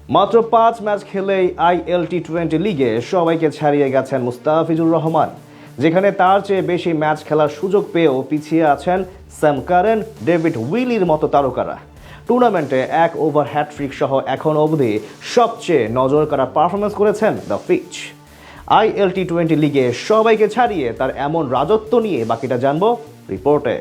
মাত্র 5 ম্যাচ খেলেই ILT20 লিগে সবাইকে ছাড়িয়ে গেছেন মুস্তাফিজুর রহমান, যেখানে তার চেয়ে বেশি ম্যাচ খেলার সুযোগ পেয়েও পিছিয়ে আছেন স্যাম কারেন, ডেভিড উইলির মতো তারকারা। টুর্নামেন্টে 1 ওভার হ্যাটট্রিক সহ এখন অবধি সবচেয়ে নজর কাড়া পারফরমেন্স করেছেন দ্য ফিচ। ILT20 লিগে সবাইকে ছাড়িয়ে তার এমন রাজত্ব নিয়ে বাকিটা জানবো রিপোর্টে।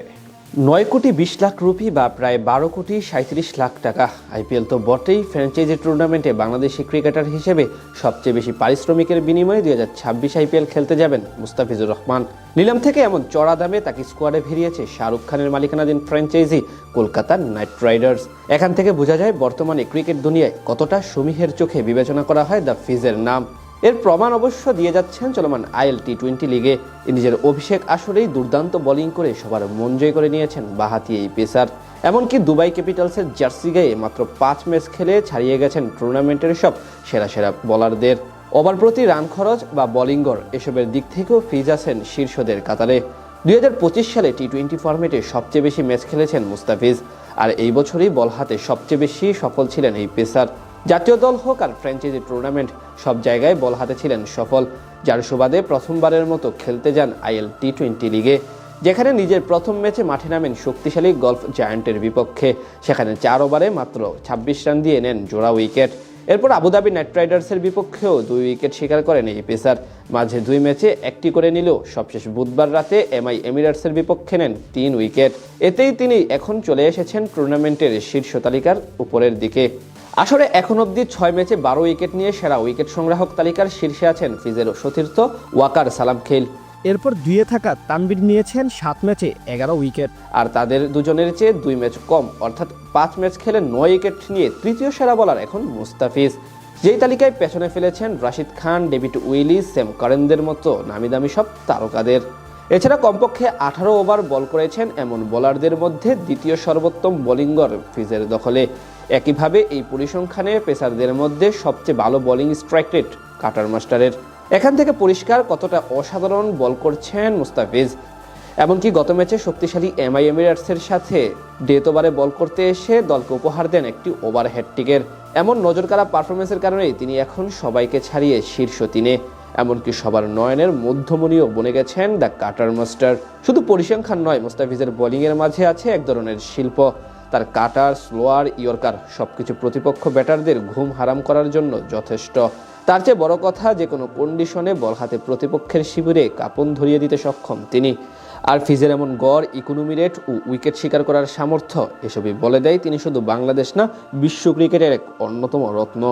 9,20,00,000 রুপি বা প্রায় 12,37,00,000 টাকা। আইপিএল তো বটেই, ফ্র্যাঞ্চাইজি টুর্নামেন্টে বাংলাদেশি ক্রিকেটার হিসেবে সবচেয়ে বেশি পারিশ্রমিকের বিনিময়ে 2026 আইপিএল খেলতে যাবেন মুস্তাফিজুর রহমান। নিলাম থেকে এমন চড়া দামে তাকে স্কোয়াডে ভিড়িয়েছে শাহরুখ খানের মালিকানাধীন ফ্র্যাঞ্চাইজি কলকাতা নাইট রাইডার্স। এখান থেকে বোঝা যায় বর্তমানে ক্রিকেট দুনিয়ায় কতটা সমীহের চোখে বিবেচনা করা হয় দ্য ফিজের নাম। এর প্রমাণ অবশ্য দিয়ে যাচ্ছেন চলমান ILT20 লিগে। নিজের অভিষেক আসরেই দুর্দান্ত বোলিং করে সবার মন জয় করে নিয়েছেন বাঁহাতি এই পেসার। এমনকি দুবাই ক্যাপিটালসের জার্সি গায়ে মাত্র 5 ম্যাচ খেলে ছাড়িয়ে গেছেন টুর্নামেন্টের সব সেরা সেরা বোলারদের। ওভার প্রতি রান খরচ বা বোলিং গড় এসবের দিক থেকেও ফিজ আছেন শীর্ষদের কাতারে। 2025 সালে T20 ফরম্যাটে সবচেয়ে বেশি ম্যাচ খেলেছেন মুস্তাফিজ, আর এই বছরই বল হাতে সবচেয়ে বেশি সফল ছিলেন এই পেসার। জাতীয় দল হোক আর ফ্র্যাঞ্চাইজি টুর্নামেন্ট, সব জায়গায় বল হাতে ছিলেন সফল, যার সুবাদে প্রথমবারের মতো খেলতে যান ILT20 লিগে, যেখানে নিজের প্রথম ম্যাচে মাঠে নামেন শক্তিশালী গলফ জায়ান্টের বিপক্ষে। সেখানে 4 ওভারে মাত্র 26 রান দিয়ে নেন জোড়া উইকেট। এরপর আবুধাবি নাইট রাইডার্সের বিপক্ষেও 2 উইকেট শিকার করেন এই পেসার। মাঝে 2 ম্যাচে একটি করে নিলেও সবশেষ বুধবার রাতে MI এমিরেটসের বিপক্ষে নেন 3 উইকেট। এতেই তিনি এখন চলে এসেছেন টুর্নামেন্টের শীর্ষ তালিকার উপরের দিকে। আসলে এখন অবধি 6 ম্যাচে 12 উইকেট নিয়ে সেরা উইকেট সংগ্রাহক তালিকার শীর্ষে আছেন ফিজের সতীর্থ ওয়াকার সালাম খেল। এরপর 2-এ থাকা তানভীর নিয়েছেন 7 ম্যাচে 11 উইকেট। আর তাদের দুজনের চেয়ে 2 ম্যাচ কম, অর্থাৎ 5 ম্যাচ খেলে 9 উইকেট নিয়ে তৃতীয় সেরা বোলার এখন মুস্তাফিজ, যেই তালিকায় পেছনে ফেলেছেন Rashid Khan, David Willey, Sam কারেনদের মতো নামি দামি সব তারকাদের। এছাড়া কমপক্ষে 18 ওভার বল করেছেন এমন বোলারদের মধ্যে দ্বিতীয় সর্বোত্তম বোলিং গড় ফিজের দখলে। একইভাবে এই পরিসংখ্যানে পেসারদের মধ্যে সবচেয়ে ভালো বোলিং স্ট্রাইক রেট কাটার মাস্টারের। এখান থেকে পরিষ্কার কতটা অসাধারণ বল করছেন মুস্তাফিজ। এমনকি গত ম্যাচে শক্তিশালী MI এমিরেটসের সাথে ডেথ ওভারে বল করতে এসে দলকে উপহার দেন একটি ওভার হ্যাটট্রিকের। এমন নজরকাড়া পারফরমেন্সের কারণেই তিনি এখন সবাইকে ছাড়িয়ে শীর্ষ 3-এ, এমনকি সবার নয়নের মধ্যমণিও বনে গেছেন দ্য কাটার মাস্টার। শুধু পরিসংখ্যান নয়, মুস্তাফিজের বোলিংয়ের মাঝে আছে এক ধরনের শিল্প। তার কাটার, স্লোয়ার, ইয়র্কার সবকিছু প্রতিপক্ষ ব্যাটারদের ঘুম হারাম করার জন্য যথেষ্ট। তার চেয়ে বড় কথা, যে কোনো কন্ডিশনে বল হাতে প্রতিপক্ষের শিবিরে কাঁপন ধরিয়ে দিতে সক্ষম তিনি। আর ফিজের এমন গড়, ইকোনমি রেট ও উইকেট শিকার করার সামর্থ্য, এসবই বলে দেয় তিনি শুধু বাংলাদেশ না, বিশ্ব ক্রিকেটের এক অন্যতম রত্ন।